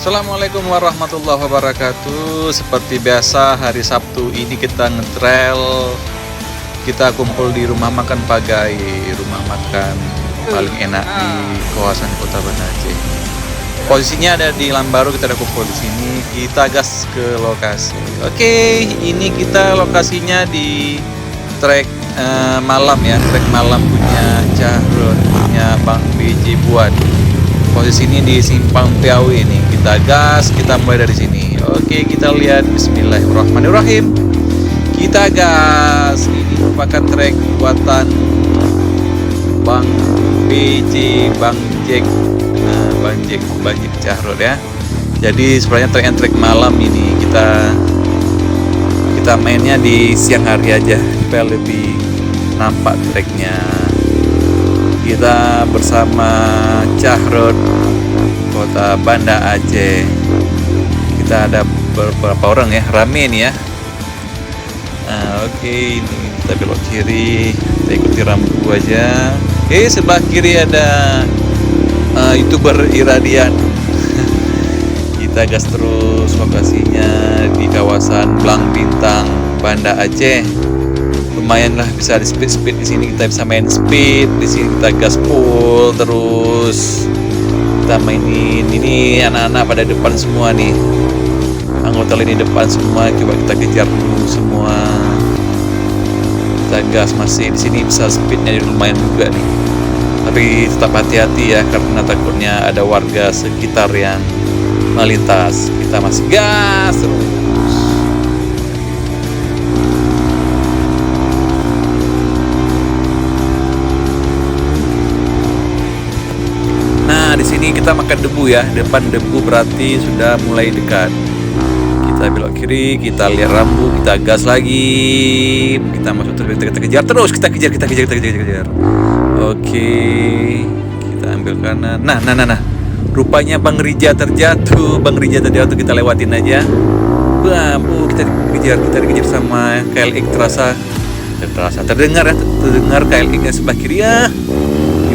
Assalamualaikum warahmatullahi wabarakatuh. Seperti biasa hari Sabtu ini kita ngetrail. Kita kumpul di rumah makan Pagai, rumah makan paling enak di kawasan Kota Banda Aceh. Posisinya ada di Lambaru, kita ada kumpul di sini. Kita gas ke lokasi. Oke, ini kita lokasinya di trek malam ya, trek malam punya Cahrun, punya Bang BJ buat. Posisi ini di Simpang Piawi nih. Kita gas, kita mulai dari sini. Oke, kita lihat. Bismillahirrahmanirrahim. Kita gas. Ini merupakan trek buatan Bang BJ, Bang Jack. Bang Jack Cahrun ya. Jadi sebenarnya trek malam ini kita mainnya di siang hari aja supaya lebih nampak treknya. Kita bersama Cahrun Kota Banda Aceh. Kita ada beberapa orang ya, rame nih ya. Oke, ini kita belok kiri, kita ikuti rambu aja. Sebelah kiri ada YouTuber Iradian. Kita gas terus, lokasinya di kawasan Blang Bintang, Banda Aceh. Lumayan lah, bisa di speed di sini, kita bisa main speed di sini, kita gas full terus. Kita mainin ini, anak-anak pada depan semua nih, anggota lini depan semua. Coba kita kejar dulu semua. Kita gas masih di sini, bisa speednya lumayan juga nih. Tapi tetap hati-hati ya, karena takutnya ada warga sekitar yang melintas. Kita masih gas terus. Di sini kita makan debu ya, depan debu berarti sudah mulai dekat. Kita belok kiri, kita lihat rambu, kita gas lagi, kita masuk terus, kita kejar terus, kita kejar. Oke, kita ambil kanan. Nah. Rupanya Bang Rija terjatuh, kita lewatin aja. Kita dikejar sama KLX terdengar KLX-nya sebelah kiri ya.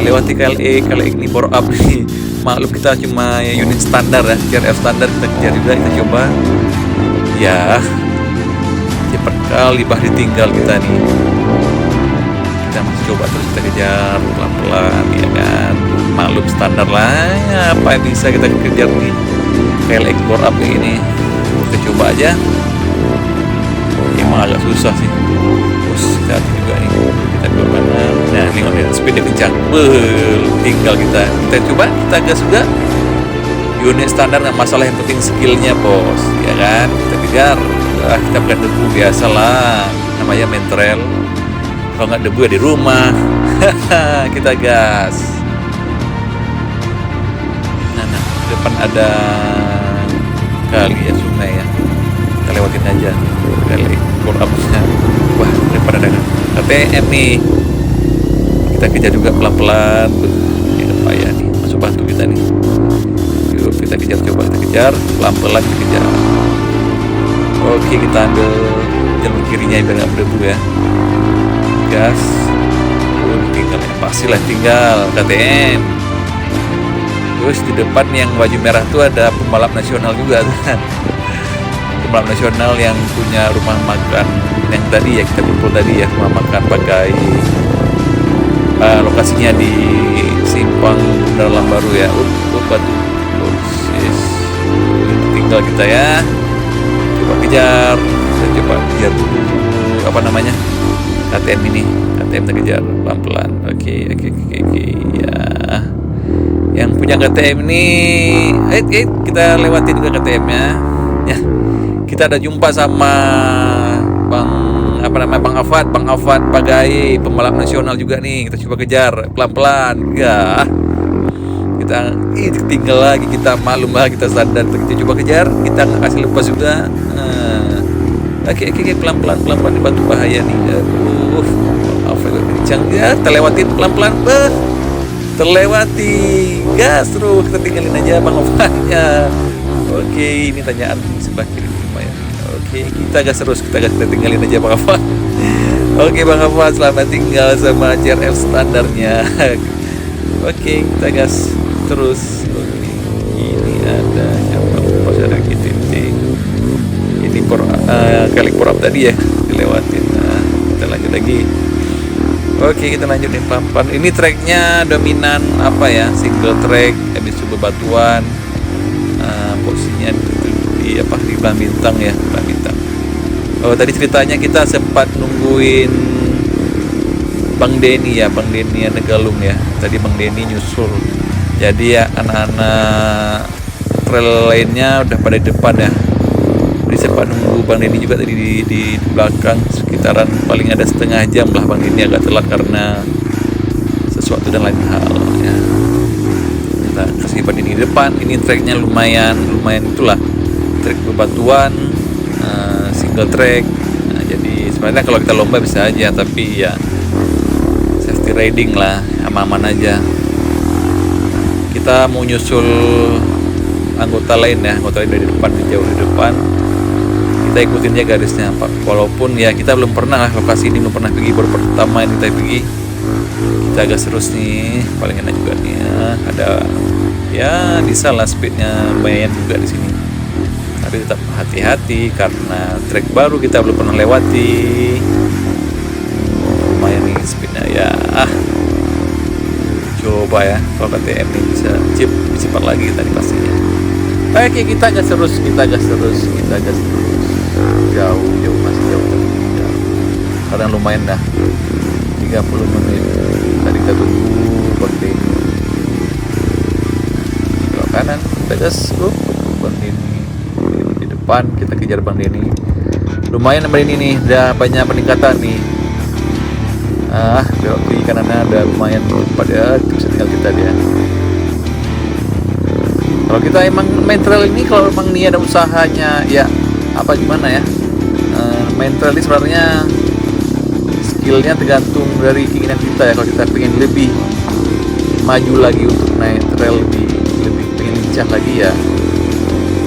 Lewati KLX ini power up nih. Maklum kita cuma unit standar ya, CRF standar, kita kejar juga, kita coba. Ya, cepat kali bah ditinggal kita nih. Kita masih coba terus, kita kejar pelan-pelan ya kan. Maklum standar lah, ya, apa yang bisa kita kejar nih KLX power up ini. Kita coba aja. Emang agak susah sih. Terus kita juga nih, kita ke mana? Nah, ini on speed dia kencang. Tinggal kita coba, kita gas juga. Unit standar nggak masalah, yang penting skillnya bos, ya kan? Kita kejar. Kita bukan debu biasa lah, namanya main trail. Kalau nggak debu ya di rumah. Kita gas. Nah, depan ada kali ya, sungai ya. Kita lewatin aja kali pull up-nya. Wah, depan ada ATM nih. Kita kejar juga pelan-pelan. Ini ada payah nih, masuk batu kita nih. Yuk kita kejar, coba kita kejar pelan-pelan, kita kejar. Oke, kita ambil jalur kirinya biar nggak berdebu ya. Gas. Tinggal yang pasti lah, tinggal KTM. Terus di depan yang baju merah tuh ada pembalap nasional juga kan. Pembalap nasional yang punya rumah makan yang tadi ya, kita kumpul tadi ya, rumah makan Pagai. Lokasinya di Simpang Lambaru ya. Batu. Tinggal kita ya. Coba kejar. Kita coba kejar dulu apa namanya? KTM ini. KTM kita kejar pelan-pelan. Oke. Ya. Yang punya KTM ini, kita lewatin juga KTM-nya. Ya. Kita ada jumpa sama Bang Afad Pagai, pembalap nasional juga nih. Kita coba kejar pelan-pelan. Ya. Kita tinggal lagi, kita maklum lah, kita sadar, kita coba kejar, kita nggak kasih lepas juga. Oke, pelan-pelan di batu bahaya nih. Afad kencang ya, kita lewatin pelan-pelan. Terlewati, gas terus, kita tinggalin aja Bang Afadnya. Oke, ini tanyaan sebelah kiri lumayan. Oke, kita gas terus, kita tinggalin aja Bang Afad. Oke Bang Afad, selamat tinggal sama CRF standarnya. Oke, kita gas terus. ini ada siapa lupa, ada titik ini kali porap tadi ya dilewatin. Nah, kita lanjut lagi. Oke, kita lanjutin pelan-pelan. Ini tracknya dominan apa ya, single track habis bebatuan. Posisinya di apa, di Belah Bintang ya, Belah Bintang. Oh, tadi ceritanya kita sempat nungguin Bang Denny ya, Bang Denny Negalung ya. Tadi Bang Denny nyusul. Jadi ya anak-anak trail lainnya udah pada di depan ya. Jadi sempat nunggu Bang Denny juga tadi di belakang, sekitaran paling ada setengah jam lah. Bang Denny agak telat karena sesuatu dan lain hal ya. Kita kasih Bang Denny di depan. Ini tracknya lumayan itulah, track bebatuan, single track. Nah, jadi sebenarnya kalau kita lomba bisa aja, tapi ya safety riding lah, aman-aman aja. Kita mau nyusul anggota lain ya, anggota lain dari depan, jauh di depan. Kita ikutin aja garisnya, Pak. Walaupun ya kita belum pernah lokasi ini, belum pernah pergi, baru pertama ini kita pergi. Kita agak terus nih, paling enak juga nih ya. Ada ya bisa lah, speednya lumayan juga di sini. Tapi tetap hati-hati karena trek baru kita belum pernah lewati. Lumayan nih speednya ya. Coba ya kalau KTM ini bisa cepat lagi tadi pastinya. Oke, kita gas terus. Jauh masih jauh. Kadang lumayan dah. 30 menit. Tadi kita tunggu Bang Denny. Belok kanan, kita gas. Bang Denny di depan, kita kejar Bang Denny. Lumayan Bang Denny nih, udah banyak peningkatan nih. Belok kiri kanannya ada lumayan cepat ya, tinggal kita dia. Kalau kita emang main trail ini, kalau emang nih ada usahanya ya apa gimana ya, main trail ini sebenarnya skillnya tergantung dari keinginan kita ya. Kalau kita pengen lebih maju lagi untuk naik trail, lebih pengen lincah lagi ya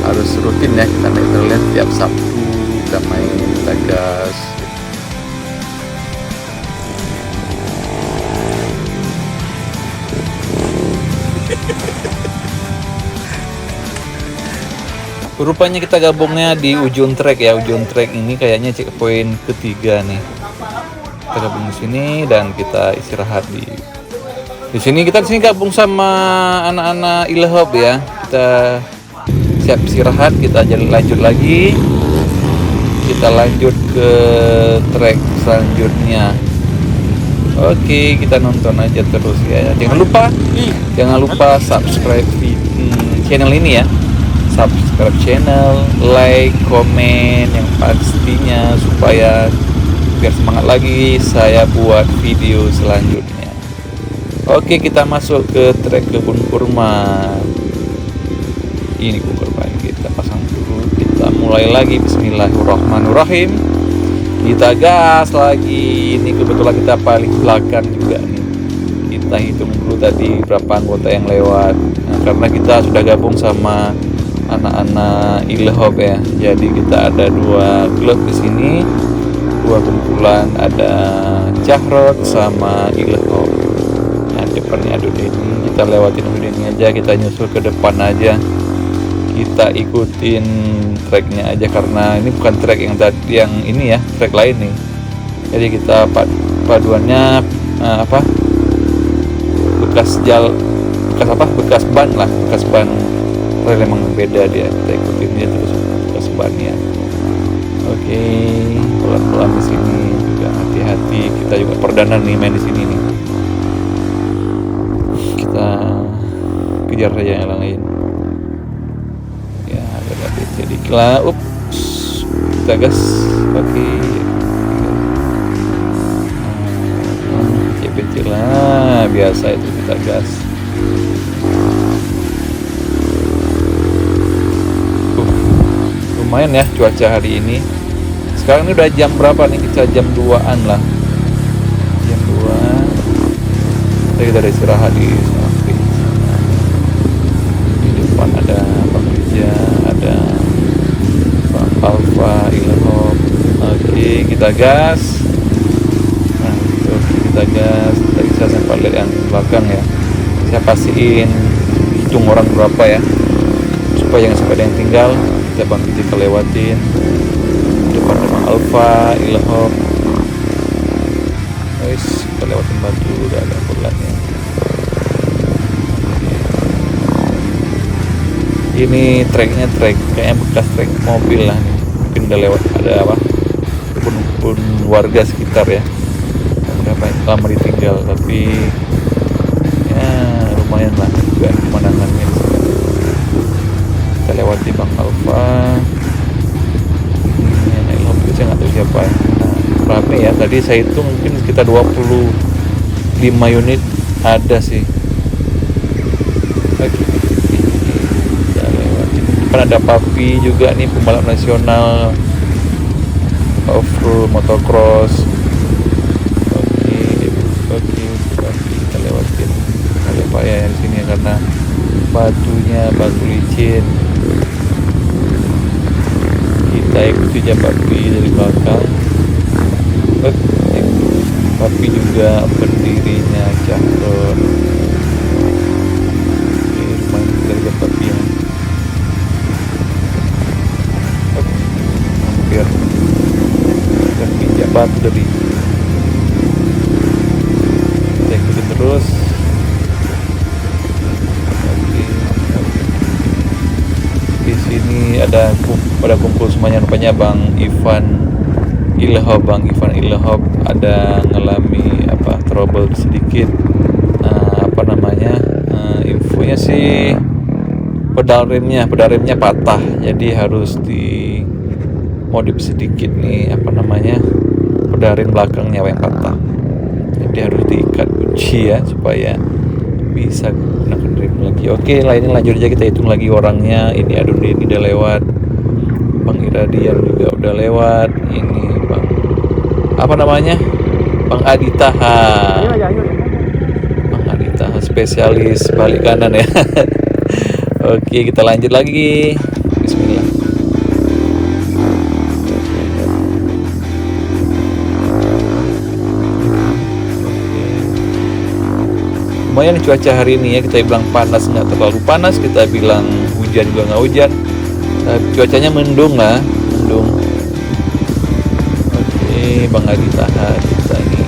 harus rutin ya kita naik trailnya tiap Sabtu, kita main, kita gas. Rupanya kita gabungnya di ujung trek ya. Ujung trek ini kayaknya checkpoint ketiga nih. Kita gabung di sini dan kita istirahat di sini. Kita di sini gabung sama anak-anak Ilhob ya. Kita siap istirahat, kita lanjut lagi. Kita lanjut ke trek selanjutnya. Oke, kita nonton aja terus ya. Jangan lupa subscribe channel ini ya. Subscribe channel, like, komen yang pastinya supaya biar semangat lagi saya buat video selanjutnya. Oke, kita masuk ke trek kebun kurma. Ini kebun kurma, kita pasang dulu. Kita mulai lagi. Bismillahirrahmanirrahim. Kita gas lagi. Ini kebetulan kita paling belakang juga nih. Kita hitung dulu tadi berapa anggota yang lewat. Nah, karena kita sudah gabung sama anak-anak Ilhob ya. Jadi kita ada 2 klub di sini, 2 kumpulan, ada Cahrot sama Ilhob. Nah, depannya ada Denny. Kita lewatin Denny aja, kita nyusul ke depan aja. Kita ikutin treknya aja karena ini bukan trek yang tadi, yang ini ya, trek lain nih. Jadi kita paduannya bekas ban trail emang beda dia, kita ikutin dia terus bekas bannya. Oke, pelan-pelan di sini juga hati-hati. Kita juga perdana nih main di sini nih. Kita kejar saja yang lain. Ya, agak jadi lah. Kita gas. Oke. Kecil lah, biasa itu kita gas. Lumayan ya cuaca hari ini. Sekarang ini udah jam berapa nih? Kita jam 2-an lah. Jam 2. Kita ada istirahat di samping. Di depan ada Bang Rija, ada Bang Alfa, Ilhob. Oke, kita gas. Nah, kita gas. Kita bisa sempat lihat yang belakang ya. Saya pastiin hitung orang berapa ya. supaya jangan sampai ada yang tinggal. Kita bangkit, kita lewatin depan rumah Alfa Ilham. Guys, kita lewatin batu, udah ada bulannya. Ini treknya kayaknya bekas trek mobil lah nih. Mungkin udah lewat, ada apa, kebun warga sekitar ya, udah banyak lama ditinggal, tapi ya lumayan lah juga pemandangannya. Kita lewati Bang Alfa. Ini Ilham itu saya nggak tahu siapa ya. Rame ya, tadi saya hitung mungkin sekitar 25 unit ada sih. Oke, kita lewati. Kan ada Papi juga nih, pembalap nasional off-road motocross. Oke, kita lewatin. Agak payah ya di sini karena batunya batu licin. Kita ikuti aja Papi dari belakang. Papi juga pendirinya Cahron. Oke, lumayan dari Papi ya. Hampir dan pinjam batu dari. Kita ikuti terus. Oke. Di sini ada kumpul semuanya, rupanya Bang Ivan Ilham ada ngalami trouble sedikit. Infonya sih pedal remnya patah, jadi harus di modif sedikit nih, pedal rem belakangnya yang patah, jadi harus diikat kunci ya supaya bisa gunakan rem lagi. Oke, lainnya lanjut aja, kita hitung lagi orangnya. Ini Adun udah lewat, Bang Iradian juga udah lewat, ini Bang Adi Taha. Bang Adi Taha spesialis balik kanan ya. Oke, kita lanjut lagi. Bismillah. Lumayan cuaca hari ini ya, kita bilang panas, nggak terlalu panas, kita bilang hujan juga nggak hujan. Cuacanya mendung lah, mendung. Oke, Bang Adi Taha kita ini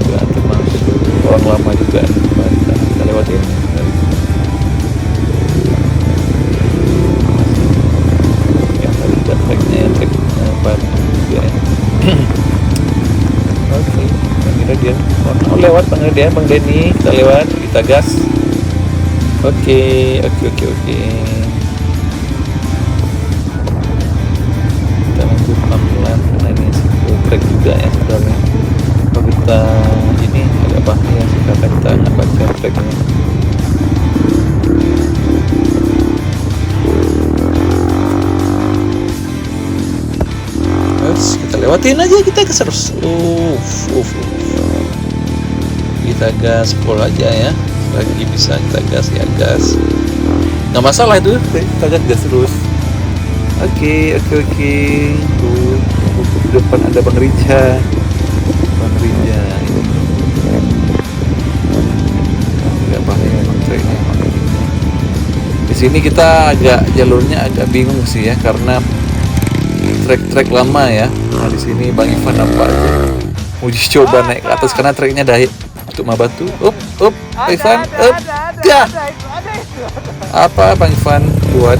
juga termasuk orang lama juga nih, kita lewatin. Yang tadi kita treknya baru juga ya. Oke, Bang Iradian lewat, Bang Denny kita lewat, kita gas. Oke. Kita lanjut pelan-pelan karena ini full track juga ya sebenarnya. Kalau kita ini agak bahaya sih karena kita nggak baca tracknya. Terus kita lewatin aja, kita terus. Kita gas full aja ya. Lagi bisa kita gas ya, gas. Nggak masalah itu, kita gas terus. Oke. Tuh, di depan ada Bang Rija. Agak bahaya Bang treknya. Di sini kita jalurnya agak bingung sih ya, karena trek lama ya. Nah, di sini Bang Ivan uji coba naik ke atas karena treknya untuk batu. Ivan, ya. Apa Bang Ivan buat?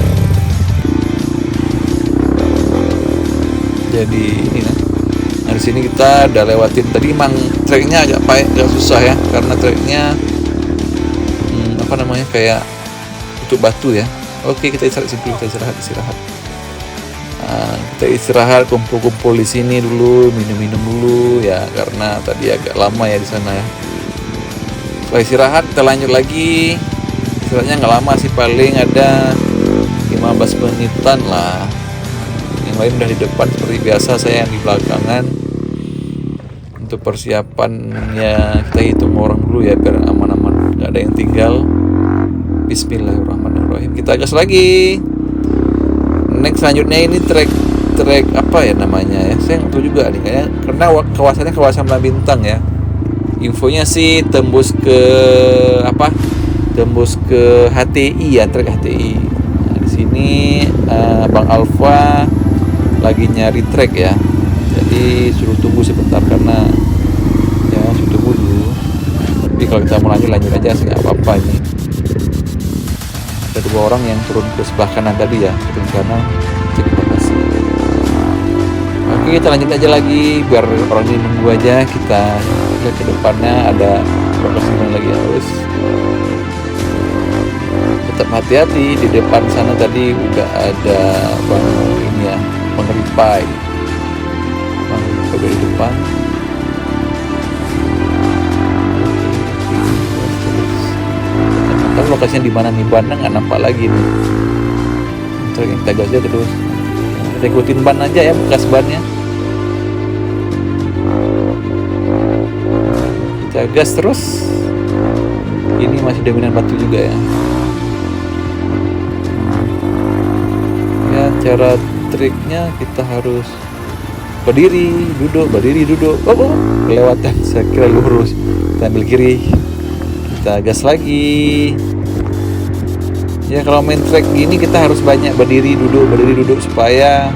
Jadi ini nah di sini kita udah lewatin tadi, emang treknya agak susah ya, karena treknya kayak untuk batu ya. Oke, kita istirahat. Kita istirahat, kumpul di sini dulu, minum dulu ya, karena tadi agak lama ya di sana ya. Setelah istirahat kita lanjut lagi. Istirahatnya nggak lama sih, paling ada 15 menitan lah. Yang lain udah di depan seperti biasa, saya yang di belakangan. Untuk persiapannya kita hitung orang dulu ya, biar aman-aman, nggak ada yang tinggal. Bismillahirrahmanirrahim. Kita gas lagi. Next selanjutnya ini trek apa ya namanya ya, saya nggak tahu juga nih kayaknya, karena kawasan Bintang ya. Infonya sih tembus ke tembus ke HTI ya, trek HTI. Nah, di sini Bang Alfa lagi nyari trek ya, jadi suruh tunggu sebentar karena ya suruh tunggu dulu. Tapi kalau kita mau lanjut aja sih nggak apa-apa ini. Ada 2 orang yang turun ke sebelah kanan tadi ya, turun kanan cek lokasi. Oke, kita lanjut aja lagi biar orang ini nunggu aja. Kita lihat ke depannya ada lokasi mana lagi harus. Tetap hati-hati, di depan sana tadi udah ada bang ini ya, bang Ripai dari depan. Tahu lokasinya di mana nih, bannya nggak nampak lagi nih. Kita gas aja terus, kita ikutin ban aja ya, bekas bannya. Kita gas terus. Ini masih dominan batu juga ya. Ya, cara triknya kita harus berdiri, duduk. Oh, kelewatan. Saya kira lurus. Kita ambil kiri. Kita gas lagi. Ya, kalau main trek gini kita harus banyak berdiri, duduk supaya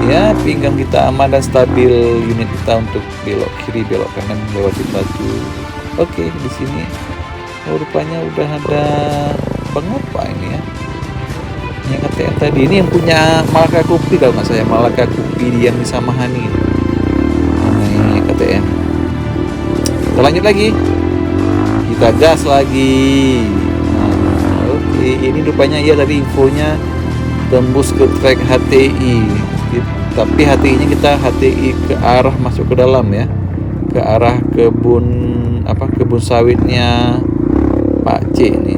ya pinggang kita aman dan stabil, unit kita untuk belok kiri, belok kanan melewati batu. Oke, di sini rupanya udah ada bang apa ini ya? Yang KTM tadi ini yang punya Malaka Kupi kalau nggak saya, Malaka Kupi yang di Samahani. Ini KTM. Kita lanjut lagi. Kita gas lagi. Oke, ini rupanya ya tadi infonya tembus ke trek HTI. Tapi HTI-nya kita HTI ke arah masuk ke dalam ya. Ke arah kebun sawitnya Pak C ini.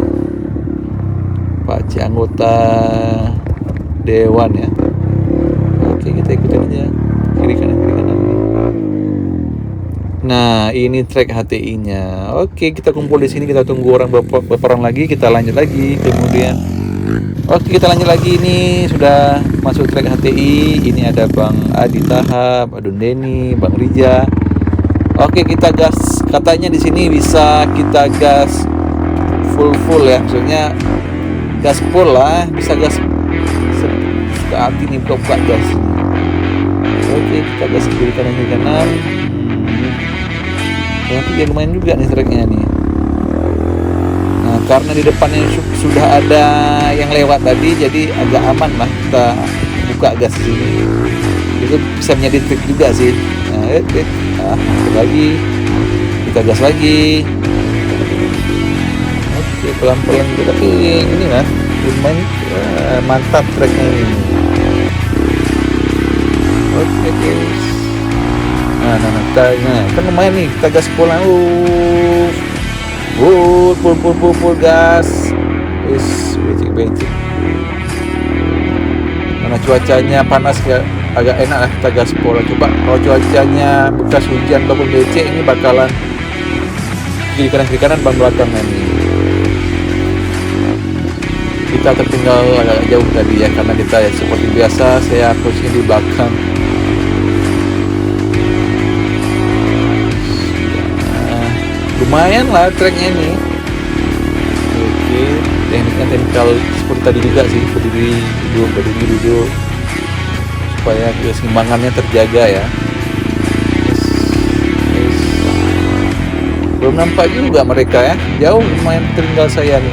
Pak C anggota dewan ya. Oke, kita ikutin aja kiri kanan. Nah, ini trek HTI-nya. Oke, kita kumpul di sini, kita tunggu orang beberapa orang lagi, kita lanjut lagi. Kemudian oke, kita lanjut lagi, ini sudah masuk trek HTI. Ini ada Bang Adi Tahap, Adun Deni, Bang Rija. Oke, kita gas. Katanya di sini bisa kita gas full ya. Maksudnya gas full lah, bisa gas saat ini buka gas. Oke, kita gas kiri kanan. Tapi ya lumayan juga nih treknya nih. Nah, karena di depannya sudah ada yang lewat tadi, jadi agak aman lah kita buka gas sini. Itu bisa menjadi trik juga sih. Nah, lagi kita gas lagi. Oke, pelan-pelan juga, tapi ini lah lumayan mantap treknya ini. Oke. Nah, kan lumayan nih, kita gas pulang. Full gas. Becik. Karena cuacanya panas ya, agak enak lah kita gas full. Coba kalau cuacanya bekas hujan ataupun becek, ini bakalan kiri kanan ban belakang ini. Kita tertinggal agak jauh tadi ya, karena kita ya seperti biasa saya posisi di belakang. Lumayan lah treknya nih. Oke, tekniknya teknikal seperti tadi juga sih, berdiri duduk supaya keseimbangannya terjaga ya. Yes. Belum nampak juga mereka ya, jauh lumayan tertinggal saya nih.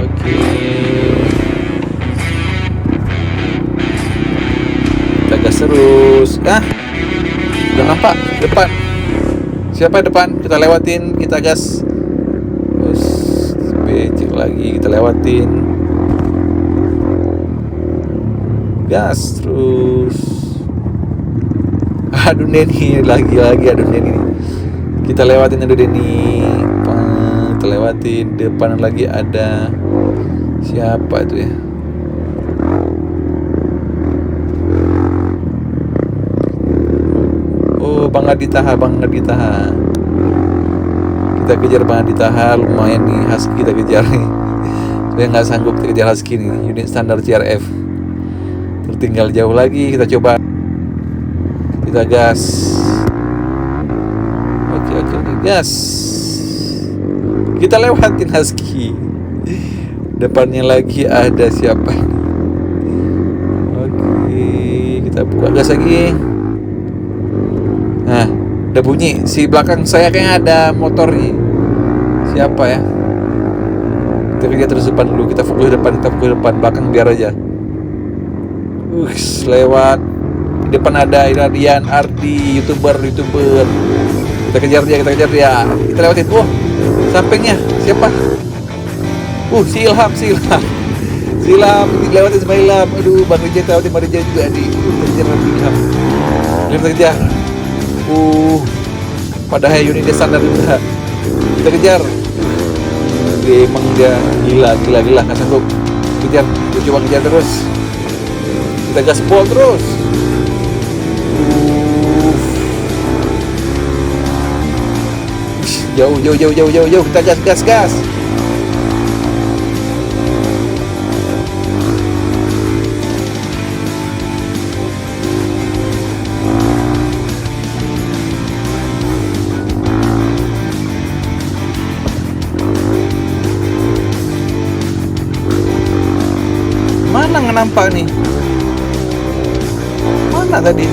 Oke, kita gas terus. Udah nampak depan. Siapa depan? Kita lewatin, kita gas. Terus becek lagi, kita lewatin. Gas terus. Aduh Deni lagi aduh Deni. Kita lewatin aduh Deni. Kita lewatin, depan lagi ada siapa itu ya? Bang Adi Taha. Kita kejar Bang Adi Taha, lumayan nih Husky kita kejar nih. Saya nggak sanggup kita kejar Husky nih, unit standar CRF. Tertinggal jauh lagi, kita coba. Kita gas. Oke, gas. Kita lewatin Husky. Depannya lagi ada siapa ini? Oke, kita buka gas lagi. Nah, ada bunyi. Si belakang saya kayaknya ada motor nih. Siapa ya? Kita lihat terus depan dulu. Kita fokus depan. Belakang biar aja. Lewat. Di depan ada Iradian, Ardi, youtuber. Kita kejar dia. Kita lewatin. Sampingnya siapa? Si Ilham. Ilham, lewatin sama Ilham. Aduh, Bang Rijal lewatin Bang Rijal juga di. Kita kejar. Padahal unit dia standar juga. Kita kejar. Emang dia gila, nggak sanggup. Kejar, coba kejar terus. Kita gaspol terus. Jauh. Kita gas. Mana nggak nampak nih? Mana tadi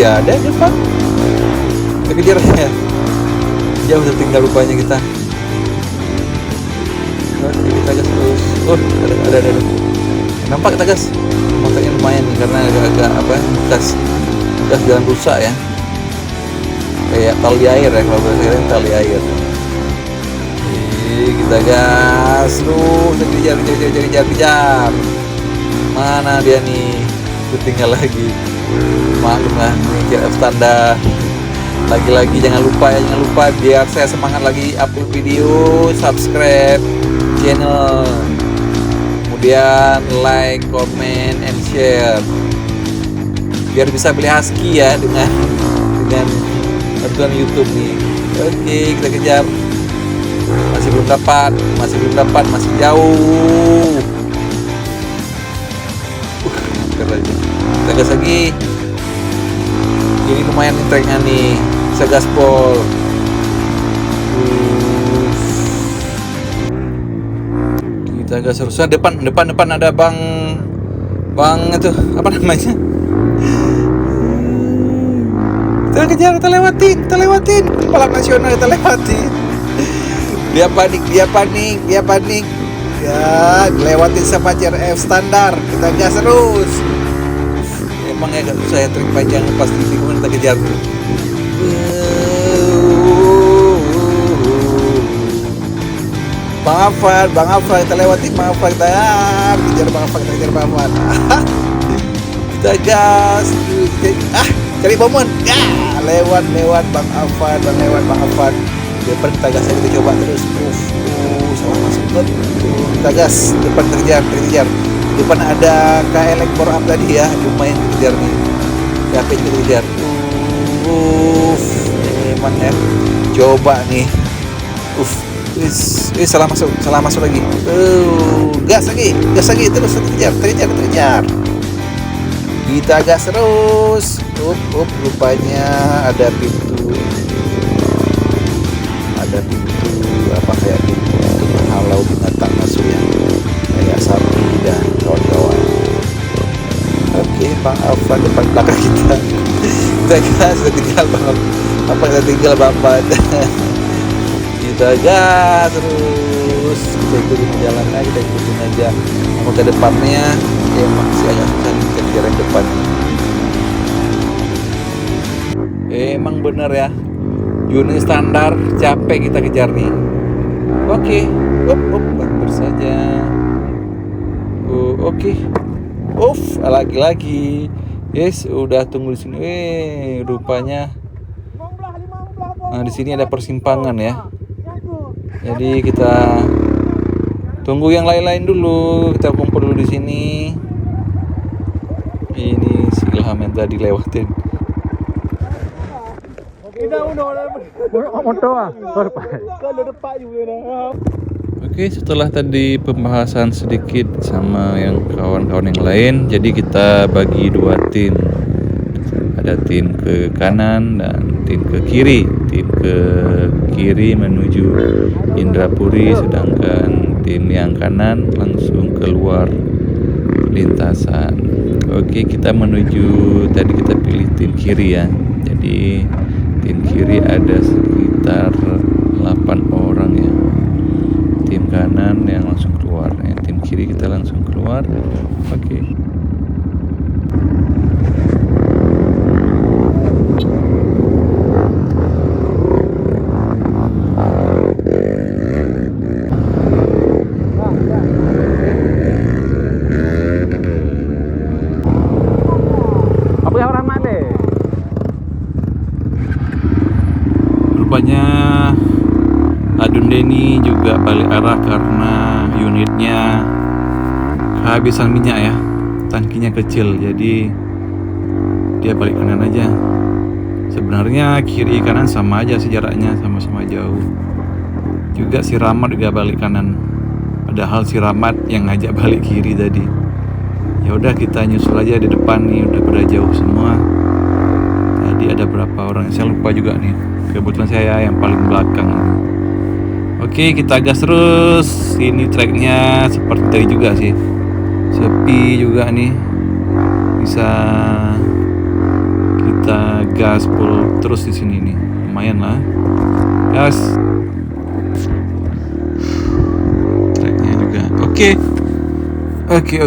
ada di depan. Kita kejar ya. Jauh tertinggal rupanya kita. Oke, kita gas terus. Ada. Nampak kita gas. Motornya lumayan nih karena agak gas jalan rusak ya. Kayak tali air ya, kalau bahasa tali air. Kita gas terus. Kejar. Mana dia nih? Ketinggal lagi. Maklum lah, ini standar. Lagi-lagi jangan lupa biar saya semangat lagi upload video, subscribe channel, kemudian like, comment, and share biar bisa beli Husky ya dengan bantuan YouTube nih. Oke, kita kejar. Masih belum dapat, masih jauh. Kita gas lagi. Ini lumayan nih treknya nih. Bisa gaspol. Kita gas terus. Depan ada bang itu apa namanya? Kita kejar, kita lewatin. Balap nasional kita lewatin. Dia panik. Ya, lewatin sama CRF standar. Kita gas terus. Emang agak susah ya trik panjang pas di tikungan kita kejar. Bang Afan, kita lewati Bang Afan, kita kejar Bang Afan. Kita gas. Cari momen. Lewat Bang Afan. Depan kita gas, kita coba terus. Sama masuk ke. Kita gas, depan terkejar. Depan ada KL ekspor up tadi ya, lumayan kejar nih. Siapa yang kejar? Emang ya. Coba nih. Salah masuk lagi. Gas lagi terus kejar. Kita gas terus. Rupanya ada pintu apa kayak pintu untuk menghalau binatang masuk ya, kayak sapi dan kawan-kawan. Oke, Bang Alfa depan belakang kita. Kita gas, tinggal Bapak. Kita gas terus. Kita ikutin jalannya, kita ikutin aja. Mau ke depannya, masih agak susah kita kejar yang depan. Emang bener ya, unit standar capek kita kejar nih. Oke, hampir saja. Oke. Lagi. Yes, udah tunggu di sini. Rupanya. Nah, di sini ada persimpangan ya. Jadi kita tunggu yang lain-lain dulu. Kita kumpul dulu di sini. Ini si Ilham yang tadi lewatin. Oke, setelah tadi pembahasan sedikit sama yang kawan-kawan yang lain, jadi kita bagi dua tim. Ada tim ke kanan dan tim ke kiri. Tim ke kiri menuju Indrapuri, sedangkan tim yang kanan langsung keluar lintasan. Oke, kita menuju, tadi kita pilih tim kiri ya. Jadi tim kiri ada sekitar 8 orang ya. Tim kanan yang langsung keluar. Tim kiri kita langsung keluar. Oke. Rupanya Adun Deni juga balik arah karena unitnya kehabisan minyak ya, tangkinya kecil, jadi dia balik kanan aja. Sebenarnya kiri kanan sama aja sih jaraknya, sama-sama jauh. Juga si Rahmat juga balik kanan, padahal si Rahmat yang ngajak balik kiri tadi. Ya udah, kita nyusul aja di depan nih, udah pada jauh semua. Tadi ada berapa orang, saya lupa juga nih. Kebetulan saya yang paling belakang. Oke, kita gas terus. Ini tracknya seperti tadi juga sih, sepi juga nih. Bisa kita gas full terus di sini nih, lumayan lah. Gas. Tracknya juga. Oke,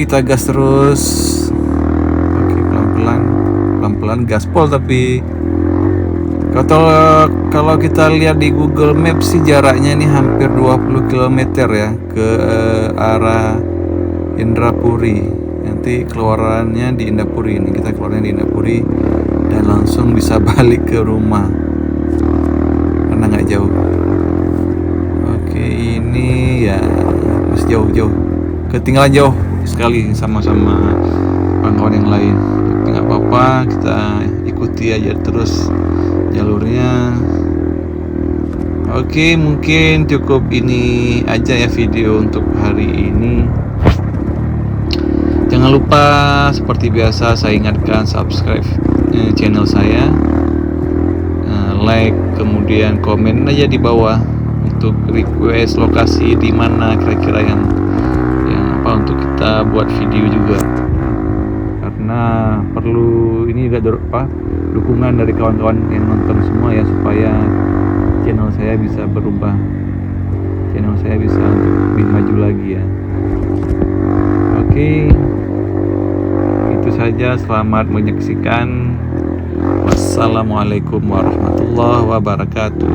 kita gas terus. Oke, pelan-pelan gas full tapi kalau kita lihat di Google Maps sih jaraknya ini hampir 20 km ya ke arah Indrapuri. Nanti keluarannya di Indrapuri ini. Kita keluarnya di Indrapuri dan langsung bisa balik ke rumah karena nggak jauh. Oke, ini ya masih jauh. Ketinggalan jauh sekali sama-sama kawan-kawan yang lain. Tapi nggak apa-apa, kita ikuti aja terus jalurnya. Oke, mungkin cukup ini aja ya video untuk hari ini. Jangan lupa seperti biasa saya ingatkan subscribe channel saya, like, kemudian komen aja di bawah untuk request lokasi di mana kira-kira yang apa untuk kita buat video juga. Karena perlu ini juga dukungan dari kawan-kawan yang nonton semua ya, supaya channel saya bisa berubah, channel saya bisa lebih maju lagi ya. Oke, itu saja. Selamat menyaksikan. Wassalamualaikum warahmatullahi wabarakatuh.